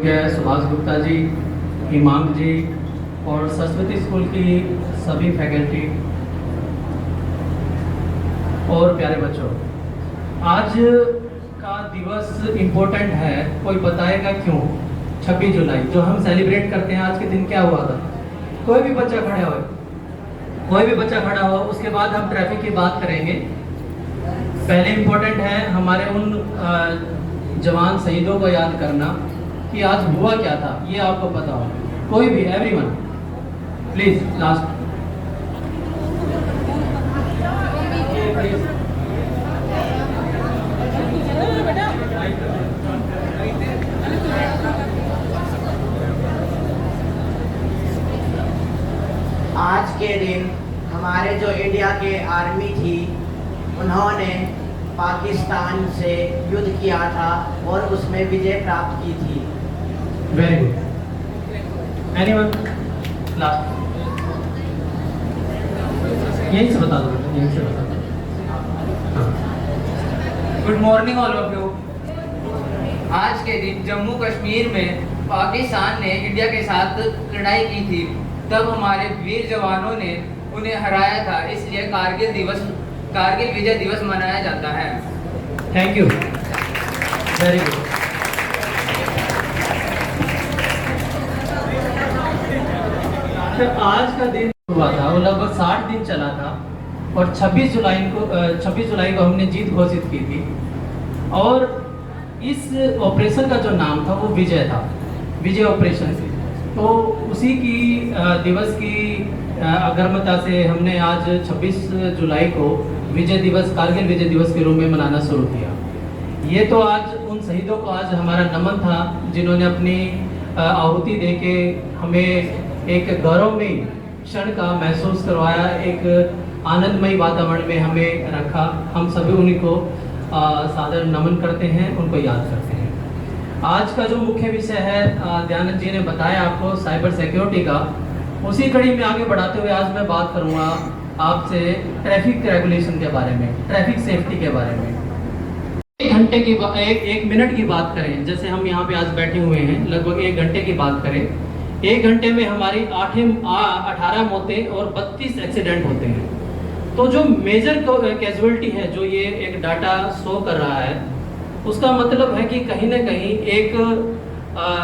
सुभाष गुप्ता जी, हिमांक जी और सरस्वती स्कूल की सभी फैकल्टी और प्यारे बच्चों, आज का दिवस इम्पोर्टेंट है। कोई बताएगा क्यों? 26 जुलाई जो हम सेलिब्रेट करते हैं, आज के दिन क्या हुआ था? कोई भी बच्चा खड़ा हो, कोई भी बच्चा खड़ा हो। उसके बाद हम ट्रैफिक की बात करेंगे। पहले इम्पोर्टेंट है हमारे उन जवान शहीदों को याद करना कि आज हुआ क्या था, ये आपको पता हो। कोई भी, एवरीवन प्लीज लास्ट। आज के दिन हमारे जो इंडिया के आर्मी थी, उन्होंने पाकिस्तान से युद्ध किया था और उसमें विजय प्राप्त की थी। Very good. Anyone last? यहीं से बता दो, यहीं से बता दो। Good morning all of you. आज के दिन जम्मू कश्मीर में पाकिस्तान ने इंडिया के साथ लड़ाई की थी, तब हमारे वीर जवानों ने उन्हें हराया था, इसलिए कारगिल विजय दिवस मनाया जाता है। Thank you, very good. तो आज का दिन हुआ था, वो लगभग 60 दिन चला था और 26 जुलाई को हमने जीत घोषित की थी। और इस ऑपरेशन का जो नाम था वो विजय था, विजय ऑपरेशन। तो उसी की दिवस की अगरमता से हमने आज 26 जुलाई को विजय दिवस, कारगिल विजय दिवस के रूप में मनाना शुरू किया। ये तो आज उन शहीदों को आज हमारा नमन था, जिन्होंने अपनी आहुति देके हमें एक गौरवमयी क्षण का महसूस करवाया, एक आनंदमयी वातावरण में हमें रखा। हम सभी उन्हीं को सादर नमन करते हैं, उनको याद करते हैं। आज का जो मुख्य विषय है, दयानंद जी ने बताया आपको, साइबर सिक्योरिटी का। उसी कड़ी में आगे बढ़ाते हुए आज मैं बात करूंगा आपसे ट्रैफिक रेगुलेशन के बारे में, ट्रैफिक सेफ्टी के बारे में। एक मिनट की बात करें, जैसे हम यहाँ पे आज बैठे हुए हैं, लगभग 1 घंटे की बात करें। 1 घंटे में हमारी 18 मौतें और 32 एक्सीडेंट होते हैं। तो जो मेजर कैजुअलिटी है, जो ये एक डाटा शो कर रहा है, उसका मतलब है कि कहीं ना कहीं एक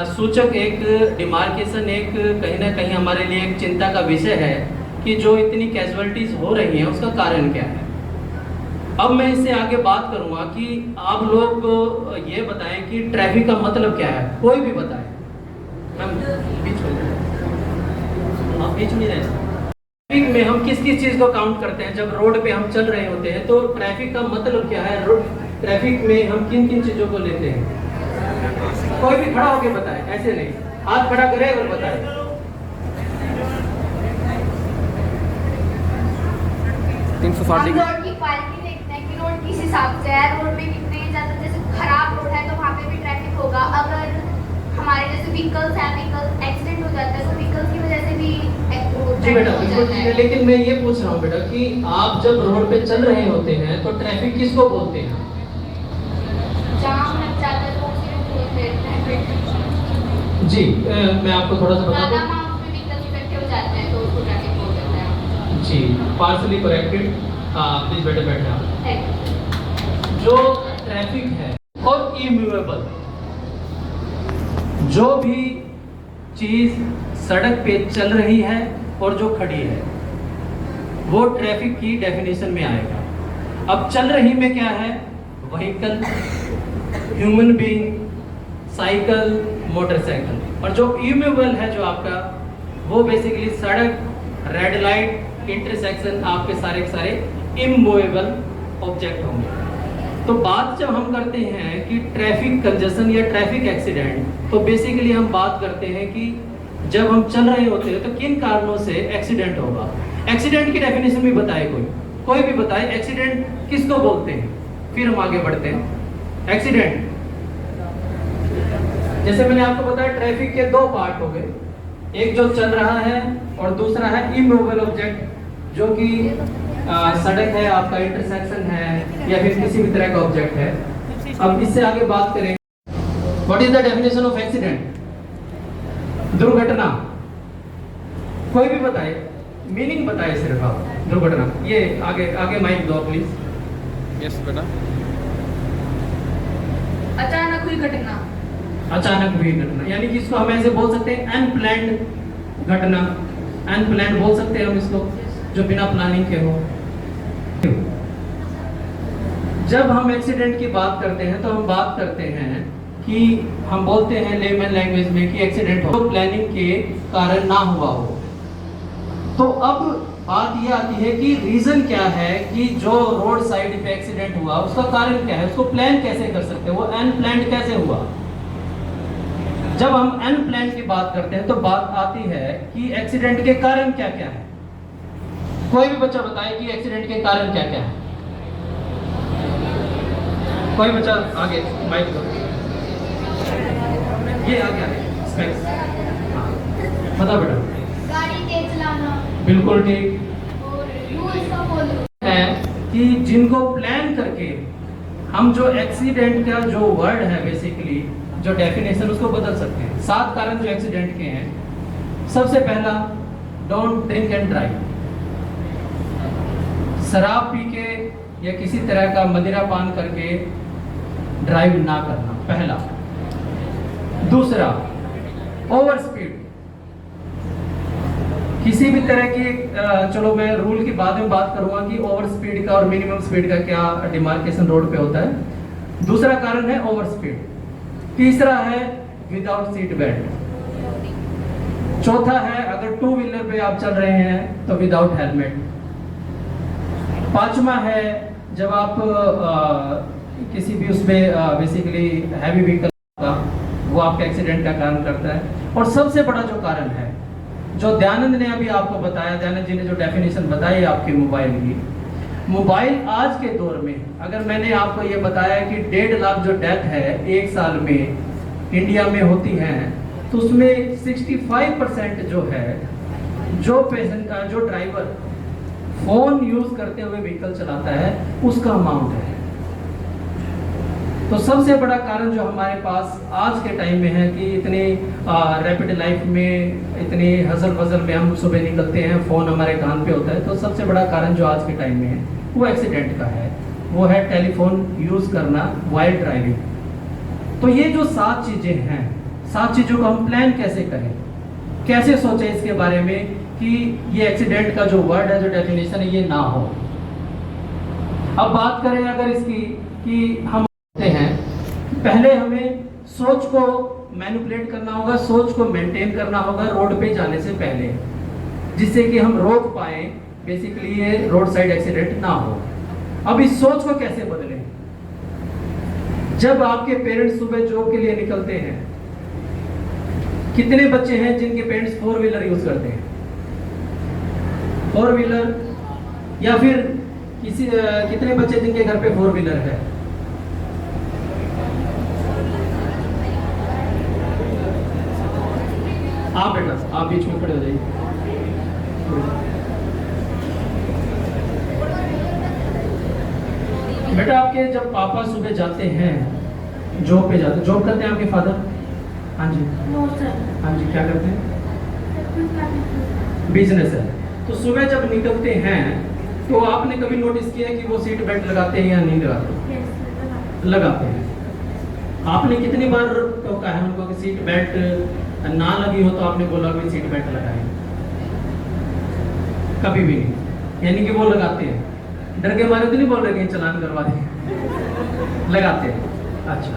सूचक, एक डिमार्केशन, एक कहीं ना कहीं हमारे लिए एक चिंता का विषय है कि जो इतनी कैजुअलिटीज हो रही हैं, उसका कारण क्या है। अब मैं इससे आगे बात करूंगा कि आप लोग ये बताएं कि ट्रैफिक का मतलब क्या है। कोई भी बताए। हम बीच में, आप बीच में रहें। ट्रैफिक में हम किस किस चीज को काउंट करते हैं? जब रोड पे हम चल रहे होते हैं तो ट्रैफिक का मतलब क्या है? ट्रैफिक में हम किन किन चीजों को लेते हैं? कोई भी खड़ा होके बताए, ऐसे नहीं, हाथ खड़ा करे और बताए। हम रोड की क्वालिटी देखते हैं कि रोड किस हिसाब से है, रोड में कितने ज्यादा, जैसे खराब रोड है तो वहाँ पे भी ट्रैफिक होगा। अगर हमारे जैसे व्हीकल्स है, व्हीकल एक्सीडेंट हो जाता है तो व्हीकल्स की वजह से भी जी बेटा, बिल्कुल ठीक है। लेकिन मैं ये पूछ रहा हूँ बेटा कि आप जब रोड पे चल रहे होते हैं तो ट्रैफिक किसको बोलते हैं? जाम लग जाता है तो उसे बोलते हैं ट्रैफिक। जी, मैं आपको थोड़ा सा बता दूं। ज्यादा अमाउंट में व्हीकल्स इकट्ठे हो जाते हैं तो उसको ट्रैफिक बोल देते हैं। जी, पार्सली करेक्टेड। प्लीज बैठे आप। जो ट्रैफिक है और इमूवेबल, जो भी चीज सड़क पे चल रही है और जो खड़ी है, वो ट्रैफिक की डेफिनेशन में आएगा। अब चल रही में क्या है? Vehicle, human being, cycle, motorcycle. और जो इमूवेबल है जो आपका, वो बेसिकली सड़क, रेड लाइट, इंटरसेक्शन, आपके सारे के सारे इमूवेबल ऑब्जेक्ट होंगे। तो बात जब हम करते हैं कि ट्रैफिक कंजेशन या ट्रैफिक एक्सीडेंट, तो बेसिकली हम बात करते हैं कि जब हम चल रहे होते हैं तो किन कारणों से एक्सीडेंट होगा। एक्सीडेंट की डेफिनेशन भी बताए कोई भी बताए, एक्सीडेंट किसको बोलते हैं? फिर हम आगे बढ़ते हैं। एक्सीडेंट, जैसे मैंने आपको बताया, ट्रैफिक के 2 पार्ट हो गए, एक जो चल रहा है और दूसरा है इमूवेबल ऑब्जेक्ट, जो कि सड़क है, आपका इंटरसेक्शन है, या फिर किसी भी तरह का ऑब्जेक्ट है। अब इससे आगे बात करें, what is the definition of accident? दुर्घटना, कोई भी बताए, मीनिंग बताए सिर्फ आप। दुर्घटना, ये आगे आगे माइक दो प्लीज। यस बेटा। अचानक हुई घटना। अचानक हुई घटना, यानी कि इसको हम ऐसे बोल सकते हैं अनप्लान्ड घटना, अनप्लान्ड बोल सकते हैं हम इसको, जो बिना प्लानिंग के हो। जब हम एक्सीडेंट की बात करते हैं तो हम बात करते हैं कि हम बोलते हैं लेमन लैंग्वेज में कि एक्सीडेंट हो प्लानिंग के कारण ना हुआ हो। तो अब बात ये आती है कि रीजन क्या है कि जो रोड साइड पे एक्सीडेंट हुआ उसका कारण क्या है, उसको प्लान कैसे कर सकते हैं, वो अनप्लान्ड कैसे हुआ। जब हम अनप्लान्ड की बात करते हैं तो बात आती है कि एक्सीडेंट के कारण क्या क्या है। कोई भी बच्चा बताए कि एक्सीडेंट के कारण क्या क्या है। कोई बच्चा आगे माइक दो, ये आगे स्पेक्स, हाँ बता बेटा। गाड़ी तेज चलाना। बिल्कुल ठीक। और रूल्स का फॉलो है कि जिनको प्लान करके हम जो एक्सीडेंट का जो वर्ड है बेसिकली जो डेफिनेशन उसको बदल सकते हैं। 7 कारण जो एक्सीडेंट के हैं। सबसे पहला, डोंट ड्रिंक एंड ड्राइव। शराब पी के या किसी तरह का मदिरा पान करके ड्राइव ना करना, पहला। दूसरा, ओवर स्पीड। किसी भी तरह की चलो मैं रूल की बाद में बात करूंगा कि ओवर स्पीड का और मिनिमम स्पीड का क्या डिमार्केशन रोड पे होता है। दूसरा कारण है ओवर स्पीड। तीसरा है विदाउट सीट बेल्ट। चौथा है अगर 2 व्हीलर पे आप चल रहे हैं तो विदाउट हेलमेट। पांचवा है जब आप किसी भी उसमें बेसिकली हैवी व्हीकल का वो आपके एक्सीडेंट का कारण करता है। और सबसे बड़ा जो कारण है जो दयानंद ने अभी आपको बताया, दयानंद जी ने जो डेफिनेशन बताई आपके मोबाइल की, मोबाइल आज के दौर में अगर मैंने आपको ये बताया कि 1.5 लाख जो डेथ है 1 साल में इंडिया में होती है, तो उसमें 65% जो है जो ड्राइवर फोन यूज करते हुए व्हीकल चलाता है उसका अमाउंट है। तो सबसे बड़ा कारण जो हमारे पास आज के टाइम में है कि इतनी रैपिड लाइफ में इतनी हसल वजल में हम सुबह निकलते हैं, फोन हमारे कान पे होता है, तो सबसे बड़ा कारण जो आज के टाइम में है वो एक्सीडेंट का है, वो है टेलीफोन यूज करना वाइल ड्राइविंग। तो ये जो 7 चीजें हैं, 7 चीजों को हम प्लान कैसे करें, कैसे सोचें इसके बारे में कि ये एक्सीडेंट का जो वर्ड है जो डेफिनेशन है ये ना हो। अब बात करें अगर इसकी कि हम हैं, पहले हमें सोच को मैनिपुलेट करना होगा, सोच को मेंटेन करना होगा रोड पे जाने से पहले, जिससे कि हम रोक पाए बेसिकली ये रोड साइड एक्सीडेंट ना हो। अब इस सोच को कैसे बदलें? जब आपके पेरेंट्स सुबह जॉब के लिए निकलते हैं, कितने बच्चे हैं जिनके पेरेंट्स 4 व्हीलर यूज करते हैं? 4 व्हीलर या फिर कितने बच्चे जिनके घर पे 4 व्हीलर है? आप बेटा आप बीच में खड़े हो जाइए। बेटा आपके जब पापा सुबह जाते हैं जॉब पे जाते, जॉब करते हैं आपके फादर? हाँ जी हाँ जी, क्या करते हैं? बिजनेस है। तो सुबह जब निकलते हैं तो आपने कभी नोटिस किया कि वो सीट बेल्ट लगाते हैं या नहीं लगाते? लगाते हैं। आपने कितनी बार टोका है उनको कि सीट बेल्ट ना लगी हो तो आपने बोला कि सीट बेल्ट लगाएं? कभी भी नहीं। यानी कि वो लगाते हैं, डर के मारे तो नहीं बोल रहे कि चालान करवा दें, लगाते हैं। अच्छा,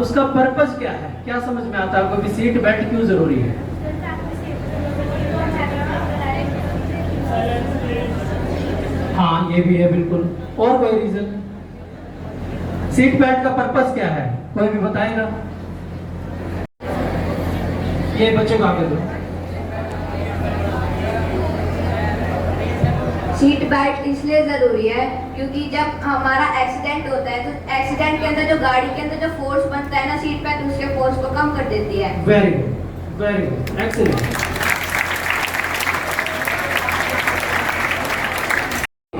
उसका पर्पस क्या है, क्या समझ में आता है आपको कि सीट बेल्ट क्यों जरूरी है? हाँ ये भी है बिल्कुल। और कोई रीजन? सीट बेल्ट का पर्पस क्या है, कोई भी बताएगा? ये बच्चों को आगे दो। सीट बेल्ट इसलिए जरूरी है क्योंकि जब हमारा एक्सीडेंट होता है तो एक्सीडेंट के अंदर जो गाड़ी के अंदर जो फोर्स बनता है ना, सीट बेल्ट उसके फोर्स को कम कर देती है। Very good, excellent.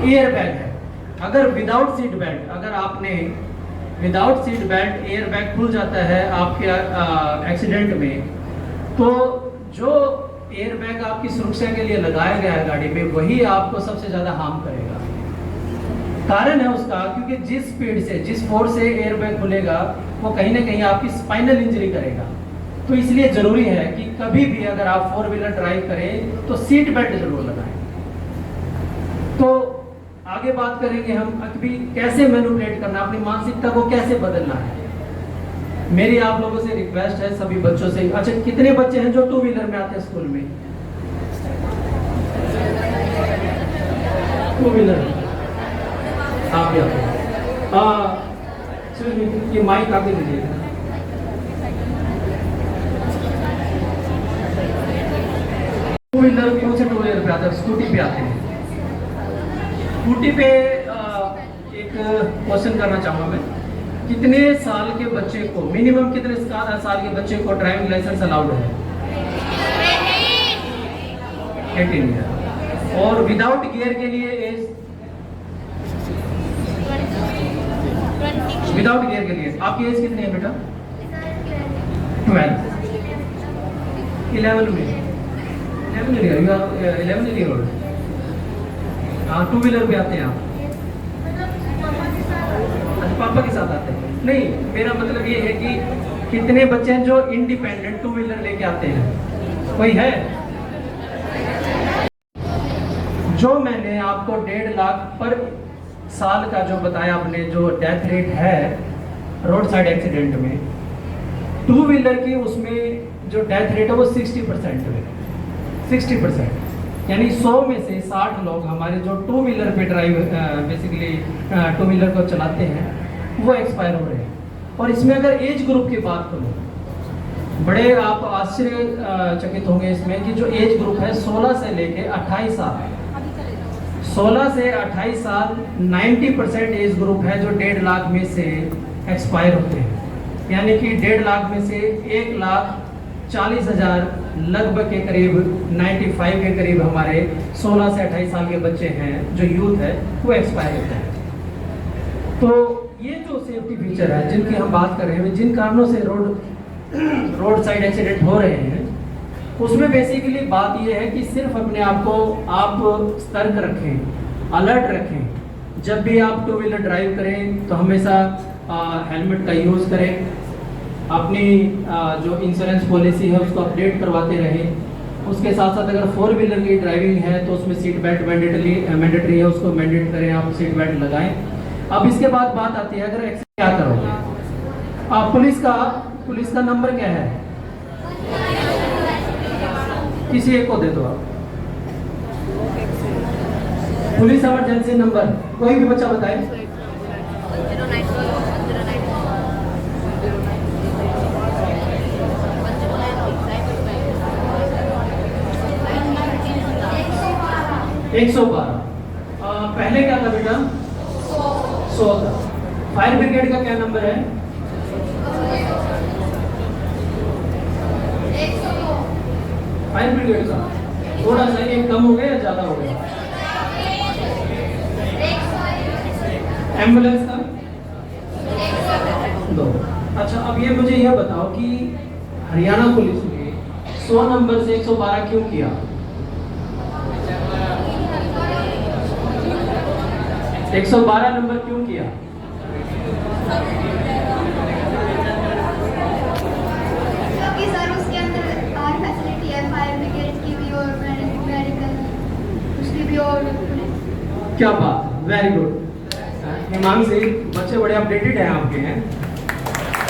Air bag है, अगर विदाउट सीट बेल्ट, अगर आपने without seat belt air bag खुल जाता है आपके एक्सीडेंट में, तो जो एयर बैग आपकी सुरक्षा के लिए लगाया गया है गाड़ी में, वही आपको सबसे ज़्यादा हार्म करेगा। कारण है उसका, क्योंकि जिस स्पीड से, जिस फोर्स से एयर बैग खुलेगा, वो कहीं ना कहीं आपकी स्पाइनल इंजरी करेगा। तो इसलिए ज़रूरी है कि कभी भी अगर आप 4 व्हीलर ड्राइव करें तो सीट बेल्ट जरूर लगाएं। तो आगे बात करेंगे हम अभी कैसे मैनिपुलेट करना, अपनी मानसिकता को कैसे बदलना है। मेरी आप लोगों से रिक्वेस्ट है, सभी बच्चों से। अच्छा, कितने बच्चे हैं जो 2 व्हीलर में आते हैं स्कूल में? 2 व्हीलर आप भी आते हैं? ये माइक आगे दीजिएगा। टू व्हीलर कौन से 2 व्हीलर पे आते हैं? स्कूटी पे आते हैं। स्कूटी पे एक क्वेश्चन करना चाहूँगा मैं, कितने साल के बच्चे को, मिनिमम कितने साल के बच्चे को ड्राइविंग लाइसेंस अलाउड है? 18 ईयर। और विदाउट गियर के लिए एज? विदाउट गियर के लिए आपकी एज कितनी है बेटा? 12। 11 में 11 ईयर ओल्ड। हाँ, 2 व्हीलर पे आते हैं आप? अच्छा, पापा के साथ आते हैं? नहीं, मेरा मतलब ये है कि कितने बच्चे हैं जो इंडिपेंडेंट 2 व्हीलर लेके आते हैं? कोई है? जो मैंने आपको 1.5 लाख पर साल का जो बताया आपने, जो डेथ रेट है रोड साइड एक्सीडेंट में, 2 व्हीलर की उसमें जो डेथ रेट है वो 60% है। 60%, यानी 100 में से 60 लोग हमारे जो 2 व्हीलर पे ड्राइव बेसिकली 2 व्हीलर को चलाते हैं, वो एक्सपायर हो रहे हैं। और इसमें अगर एज ग्रुप की बात करूँ, बड़े आप आश्चर्यचकित होंगे इसमें कि जो एज ग्रुप है 16 से लेके 28 साल, 16 से 28 साल 90% एज ग्रुप है जो 1.5 लाख में से एक्सपायर होते हैं। यानी कि 1.5 लाख में से 1,40,000 लगभग के करीब 95 के करीब हमारे 16 से 28 साल के बच्चे हैं, जो यूथ है, वो एक्सपायर होते हैं। तो ये जो सेफ्टी फीचर है जिनकी हम बात कर रहे हैं, जिन कारणों से रोड साइड एक्सीडेंट हो रहे हैं, उसमें बेसिकली बात ये है कि सिर्फ अपने आप को आप सतर्क रखें, अलर्ट रखें। जब भी आप 2 व्हीलर ड्राइव करें तो हमेशा हेलमेट का यूज़ करें, अपनी जो इंश्योरेंस पॉलिसी है उसको अपडेट करवाते रहें। उसके साथ साथ अगर 4 व्हीलर की ड्राइविंग है तो उसमें सीट बेल्ट मैंडेटरी है, उसको मैंडेट करें, आप सीट बेल्ट लगाएं। अब इसके बाद बात आती है, अगर एक्सीडेंट क्या करोगे आप? पुलिस का नंबर क्या है? किसी एक को दे दो आप। पुलिस इमरजेंसी नंबर कोई भी बच्चा बताए। 112। पहले क्या था बेटा? 100 था। फायर ब्रिगेड का क्या नंबर है? 102। फायर ब्रिगेड का थोड़ा सा एक कम हो गया या ज्यादा हो गया? एम्बुलेंस का 2। अच्छा, अब ये मुझे यह बताओ कि हरियाणा पुलिस ने 100 नंबर से 112 क्यों किया? 112 नंबर क्यों किया? क्योंकि सर उसके अंदर और फैसिलिटी है, फायर ब्रिगेड की भी और मेडिकल उसकी भी। और क्या बात, वेरी गुड। हिमांशी, बच्चे बड़े अपडेटेड हैं आपके हैं,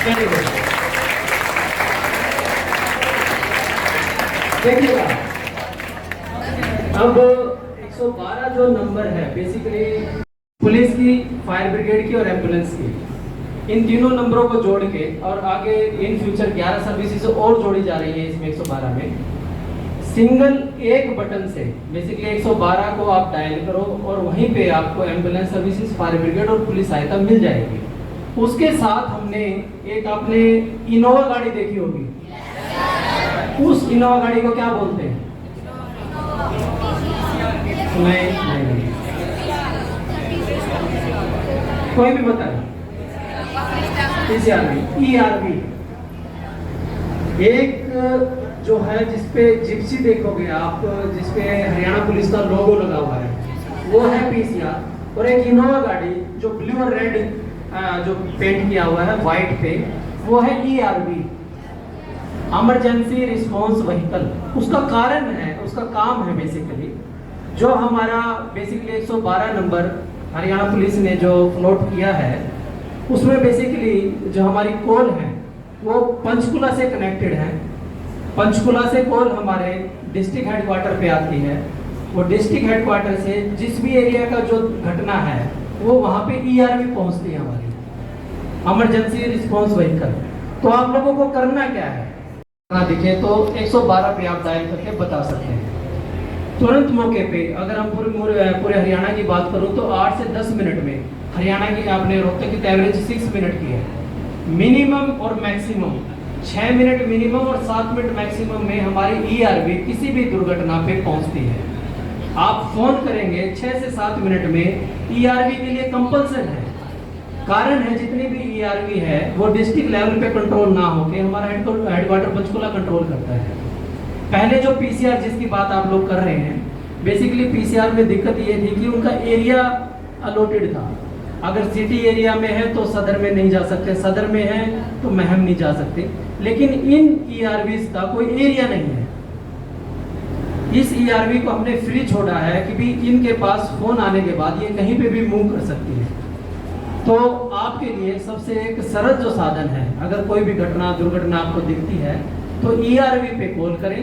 वेरी गुड। देखिएगा, अब 112 जो नंबर है बेसिकली पुलिस की, फायर ब्रिगेड की और एम्बुलेंस की, इन तीनों नंबरों को जोड़ के और आगे इन फ्यूचर 11 सर्विसेज और जोड़ी जा रही है इसमें 112 में। सिंगल एक बटन से बेसिकली 112 को आप डायल करो और वहीं पे आपको एम्बुलेंस सर्विसेज, फायर ब्रिगेड और पुलिस सहायता मिल जाएगी। उसके साथ हमने एक, आपने इनोवा गाड़ी देखी होगी, उस इनोवा गाड़ी को क्या बोलते हैं? नहीं, कोई भी बताए? ERV। एक जो है जिसपे जिप्सी देखोगे आप, जिसपे हरियाणा पुलिस का लोगो लगा हुआ है, वो है पीसीआर। और एक इनोवा गाड़ी जो ब्लू और रेड जो पेंट किया हुआ है वाइट पे, वो है ईआरवी, इमरजेंसी रिस्पांस व्हीकल। उसका कारण है, उसका काम है बेसिकली जो हमारा बेसिकली 112 नंबर हरियाणा पुलिस ने जो फ्लोट किया है, उसमें बेसिकली जो हमारी कॉल है वो पंचकुला से कनेक्टेड है। पंचकुला से कॉल हमारे डिस्ट्रिक्ट हेडक्वार्टर पे आती है। वो डिस्ट्रिक्ट हेडक्वार्टर से जिस भी एरिया का जो घटना है वो वहाँ पे ईआरवी पहुँचती है, हमारी इमरजेंसी रिस्पांस व्हीकल। तो आप लोगों को करना क्या है, दिखे तो 112 पे आप डायल करके बता सकते हैं तुरंत मौके पे। अगर हम पूरे हरियाणा की बात करूं तो 8 से 10 मिनट में, हरियाणा की आपने रोहतक की एवरेज 6 मिनट की है मिनिमम, और मैक्सिमम 6 मिनट मिनिमम और 7 मिनट मैक्सिमम में हमारी ईआरवी किसी भी दुर्घटना पे पहुंचती है। आप फोन करेंगे 6 से 7 मिनट में, ईआरवी के लिए कंपल्सन है। कारण है जितनी भी ईआरवी है वो डिस्ट्रिक्ट लेवल पे कंट्रोल ना होके हमारा हेडक्वार्टर पंचकुला कंट्रोल करता है। पहले जो पीसीआर जिसकी बात आप लोग कर रहे हैं, बेसिकली पीसीआर में दिक्कत ये थी कि उनका एरिया अलॉटेड था। अगर सिटी एरिया में है तो सदर में नहीं जा सकते, सदर में है तो महम नहीं जा सकते, लेकिन इन ईआरवीज का कोई एरिया नहीं है। इस ईआरवी को हमने फ्री छोड़ा है कि भी इनके पास फोन आने के बाद ये कहीं पे भी मूव कर सकती है। तो आपके लिए सबसे एक सरल जो साधन है, अगर कोई भी घटना दुर्घटना आपको दिखती है तो ईआरवी पे कॉल करें,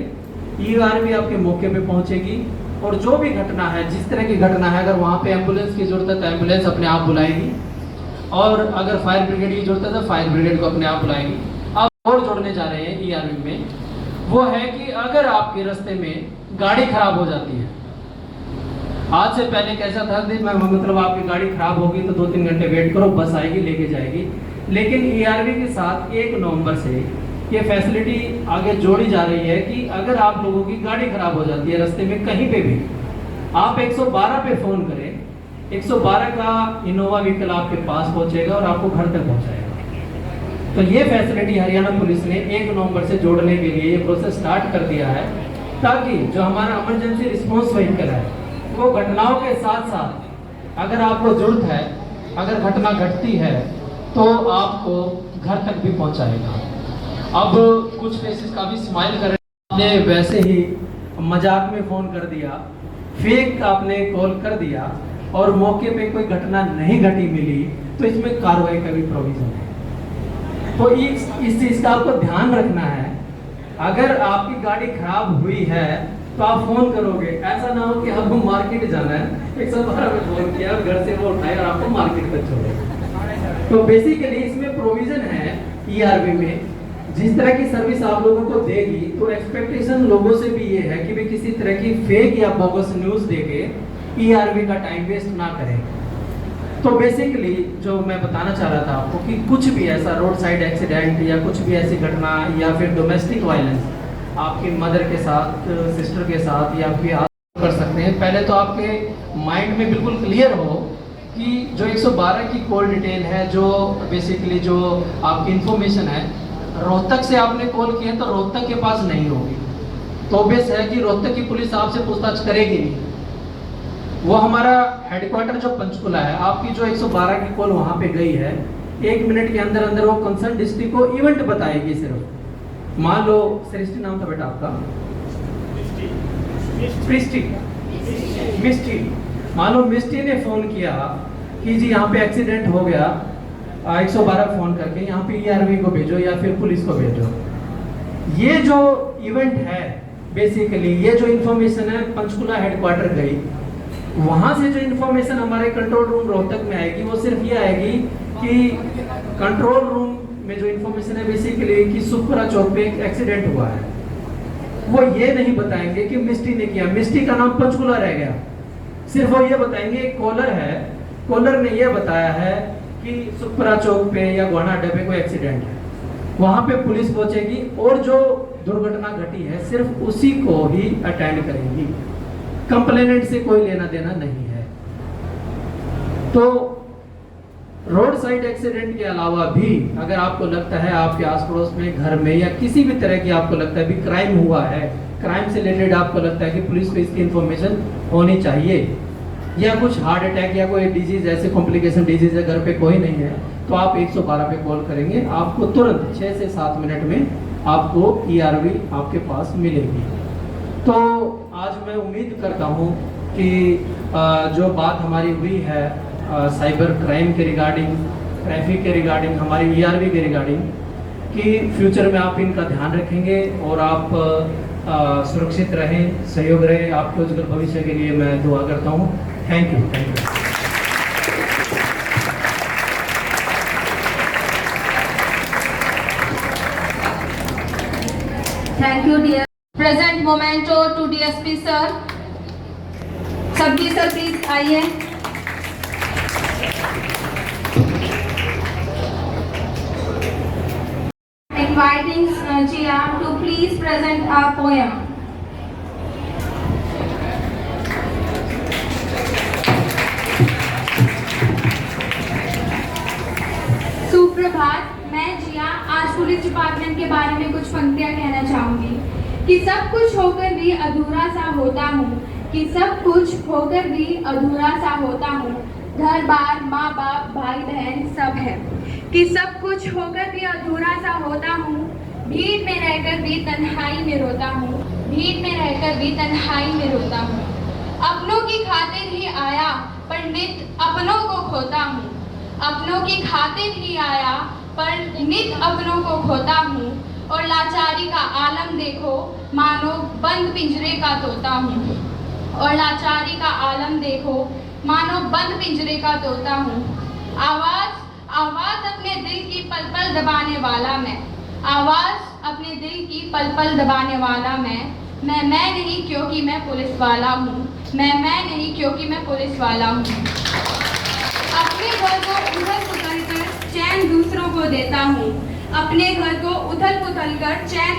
ईआरवी आपके मौके पे पहुंचेगी। और जो भी घटना है, जिस तरह की घटना है, अगर वहाँ पे एम्बुलेंस की जरूरत है तो एम्बुलेंस अपने आप बुलाएगी, और अगर फायर ब्रिगेड की जरूरत है तो फायर ब्रिगेड को अपने आप बुलाएगी। अब और जोड़ने जा रहे हैं ईआरवी में, वो है कि अगर आपके रास्ते में गाड़ी खराब हो जाती है, आज से पहले कैसा था कि मतलब आपकी गाड़ी खराब होगी तो 2-3 घंटे वेट करो, बस आएगी लेके जाएगी। लेकिन ईआरवी के साथ 1 नवंबर से ये फैसिलिटी आगे जोड़ी जा रही है कि अगर आप लोगों की गाड़ी खराब हो जाती है रास्ते में कहीं पे भी, आप 112 पे फोन करें, 112 का इनोवा व्हीकल आपके पास पहुंचेगा और आपको घर तक पहुंचाएगा। तो ये फैसिलिटी हरियाणा पुलिस ने 1 नवंबर से जोड़ने के लिए ये प्रोसेस स्टार्ट कर दिया है, ताकि जो हमारा इमरजेंसी रिस्पांस व्हीकल है वो घटनाओं के साथ साथ अगर आपको जरूरत है, अगर घटना घटती है तो आपको घर तक भी पहुंचाएगा। अब कुछ केसेस काफी स्माइल कर रहे हैं, आपने वैसे ही मजाक में फोन कर दिया, फेक आपने कॉल कर दिया और मौके पे कोई घटना नहीं घटी मिली, तो इसमें कार्रवाई का भी प्रोविजन है। तो इस चीज का आपको ध्यान रखना है। अगर आपकी गाड़ी खराब हुई है तो आप फोन करोगे, ऐसा ना हो कि आपको मार्केट जाना है, 112 में फोन किया, घर से वो उठाए और आपको मार्केट तक छोड़े। तो बेसिकली इसमें प्रोविजन है ईआरवी में, जिस तरह की सर्विस आप लोगों को देगी, तो एक्सपेक्टेशन लोगों से भी ये है कि भी किसी तरह की फेक या बोगस न्यूज देके ईआरवी का टाइम वेस्ट ना करें। तो बेसिकली जो मैं बताना चाह रहा था आपको कि कुछ भी ऐसा रोड साइड एक्सीडेंट या कुछ भी ऐसी घटना या फिर डोमेस्टिक वायलेंस आपकी मदर के साथ, सिस्टर के साथ या फिर आप कर सकते हैं। पहले तो आपके माइंड में बिल्कुल क्लियर हो कि जो 112 की कॉल डिटेल है, जो बेसिकली जो आपकी इंफॉर्मेशन है, रोहतक से आपने कॉल किया तो रोहतक के पास नहीं होगी, तो ऑब्वियस है कि रोहतक की पुलिस आपसे पूछताछ करेगी नहीं। वो हमारा हेडक्वार्टर जो पंचकुला है, आपकी जो 112 की कॉल वहाँ पे गई है, 1 मिनट के अंदर अंदर वो कंसर्न डिस्ट्रिक्ट को इवेंट बताएगी। सिर्फ मान लो सृष्टि नाम था बेटा आपका, मिस्टी, मान लो मिस्टी ने फोन किया कि जी यहाँ पे एक्सीडेंट हो गया, 112 फोन करके यहाँ पे ईआरवी को भेजो या फिर पुलिस को भेजो। ये जो इवेंट है बेसिकली, ये जो इन्फॉर्मेशन है पंचकुला हेडक्वार्टर गई, वहां से जो इन्फॉर्मेशन हमारे कंट्रोल रूम रोहतक में आएगी वो सिर्फ ये आएगी कि कंट्रोल रूम में जो इन्फॉर्मेशन है बेसिकली कि सुखपुरा चौक पे एक एक्सीडेंट हुआ है। वो ये नहीं बताएंगे कि मिस्टी ने किया, मिस्टी का नाम पंचकुला रह गया। सिर्फ वो ये बताएंगे एक कॉलर है, कॉलर ने ये बताया है कि सुखपुरा चौक पे या गोहाना अड्डे पे कोई एक्सीडेंट है, वहां पे पुलिस पहुंचेगी और जो दुर्घटना घटी है सिर्फ उसी को ही अटेंड करेंगी, कंप्लेनेंट से कोई लेना देना नहीं है। तो रोड साइड एक्सीडेंट के अलावा भी अगर आपको लगता है आपके आस पड़ोस में, घर में या किसी भी तरह की आपको लगता है भी क्राइम हुआ है, क्राइम से रिलेटेड आपको लगता है कि पुलिस को इसकी इंफॉर्मेशन होनी चाहिए, या कुछ हार्ट अटैक या कोई डिजीज ऐसे कॉम्प्लिकेशन डिजीज है, घर पे कोई नहीं है, तो आप 112 पे कॉल करेंगे, आपको तुरंत 6 से 7 मिनट में आपको ERV आपके पास मिलेगी। तो आज मैं उम्मीद करता हूँ कि जो बात हमारी हुई है साइबर क्राइम के रिगार्डिंग, ट्रैफिक के रिगार्डिंग, हमारी ERV के रिगार्डिंग, कि फ्यूचर में आप इनका ध्यान रखेंगे और आप सुरक्षित रहें, सहयोग रहे। आपके उज्जवल भविष्य के लिए मैं दुआ करता हूँ। Thank you. Thank you dear. Present memento to DSP sir. सब्जी सर प्लीज आइए। Inviting Jia to please present our poem. सुप्रभात, मैं जिया आज पुलिस डिपार्टमेंट के बारे में कुछ पंक्तियां कहना चाहूंगी कि सब कुछ होकर भी अधूरा सा होता हूँ, कि सब कुछ होकर भी अधूरा सा होता हूँ, घर बार माँ बाप भाई बहन सब है, कि सब कुछ होकर भी अधूरा सा होता हूँ, भीड़ में रहकर भी तन्हाई में रोता हूँ, भीड़ में रहकर भी तन्हाई में रोता हूँ, अपनों की खातिर ही आया पर नित अपनों को खोता हूँ, अपनों की खातिर ही आया पर नित अपनों को खोता हूँ, और लाचारी का आलम देखो मानो बंद पिंजरे का तोता हूँ, और लाचारी का आलम देखो मानो बंद पिंजरे का तोता हूँ। आवाज़ आवाज़ अपने दिल की पल पल दबाने वाला मैं, आवाज़ अपने दिल की पल पल दबाने वाला मैं नहीं क्योंकि मैं पुलिस वाला हूँ, मैं नहीं क्योंकि मैं पुलिस वाला हूँ। अपने घर को उथल पुथल कर चैन दूसरों को देता हूँ, अपने घर को उथल पुथल कर चैन